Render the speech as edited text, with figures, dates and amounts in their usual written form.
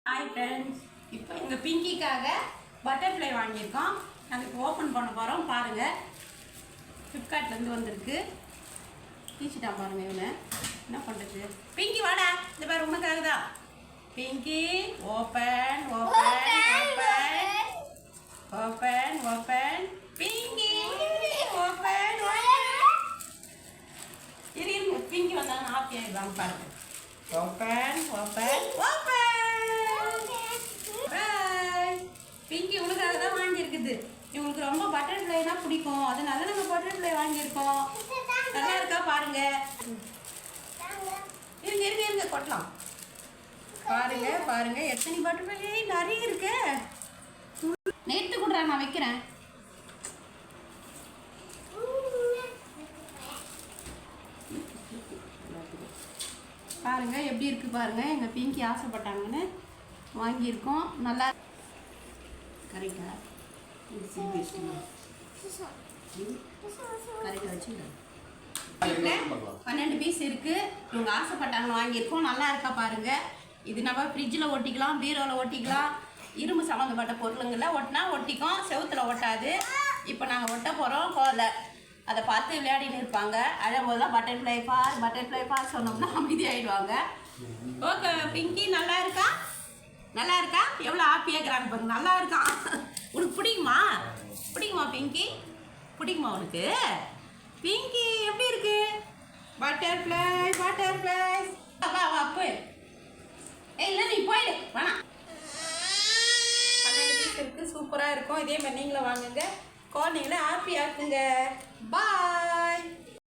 Hi friends, இப்போ எங்கள் பிங்கிக்காக butterfly வாங்கியிருக்கோம். நாங்கள் இப்போ ஓப்பன் பண்ண போகிறோம். பாருங்கள், ஃப்ளிப்கார்ட்லேருந்து வந்திருக்கு. தீச்சிட்டான் பாருங்கள். இவனை என்ன பண்ணுறது? பிங்கி வாடா, இந்த பேர் உனக்காக தான். Pinki open open open open open Pinki open இரு பிங்கி வந்தாங்க ஹாப்பி ஆகிடுவாங்க. பாருங்கள், ஓப்பன் ஓப்பன் ஓப்பன். பிங்கி உனக்காக தான் வாங்கியிருக்குது. இவங்களுக்கு ரொம்ப பட்டர்ஃப்ளைனா பிடிக்கும், அதனால நம்ம பட்டர்ஃப்ளை வாங்கியிருக்கோம். நல்லா இருக்கா பாருங்க. இருங்க இருங்க இருங்க கொட்டலாம். பாருங்க பாருங்க, எத்தனை பட்டர்ஃப்ளை நிறைய இருக்கு. நேற்று கூட நான் வைக்கிறேன். பாருங்க எப்படி இருக்கு பாருங்க. எங்க பிங்கி ஆசைப்பட்டாங்கன்னு வாங்கியிருக்கோம். நல்லா கரெக்டா கரெக்டாக வச்சு 12 பீஸ் இருக்கு. இவங்க ஆசைப்பட்டாங்கன்னு வாங்கியிருக்கோம். நல்லா இருக்கா பாருங்க. இது நம்ம ஃப்ரிட்ஜில் ஒட்டிக்கலாம், பீரோவில் ஒட்டிக்கலாம். இரும்பு சம்மந்தப்பட்ட பொருளுங்களை ஒட்டினா ஒட்டிக்கும், செவுத்தில் ஒட்டாது. இப்போ நாங்கள் ஒட்ட போகிறோம். கோலை அதை பார்த்து விளையாடின்னு இருப்பாங்க. அழும்போது தான் பட்டர்ஃப்ளை பார் சொன்னோம்னா அமைதியாகிடுவாங்க. ஓகே பிங்கி, நல்லா இருக்கா? நல்லா இருக்கா? எவ்வளோ ஹாப்பியாக இருக்கிறாங்க பாருங்க. நல்லா இருக்கான். உனக்கு பிடிக்குமா? பிடிக்குமா பிங்கி? பிடிக்குமா உனக்கு? பிங்கி எப்படி இருக்கு? பட்டர்ஃப்ளை வா வா போய். இல்லை நீ போயிடு வேணாம். 12 பீஸ் இருக்குது, சூப்பராக இருக்கும். இதே மாதிரி நீங்களும் வாங்குங்க. குழந்தைங்கள ஹாப்பியாக இருக்குங்க. பாய்.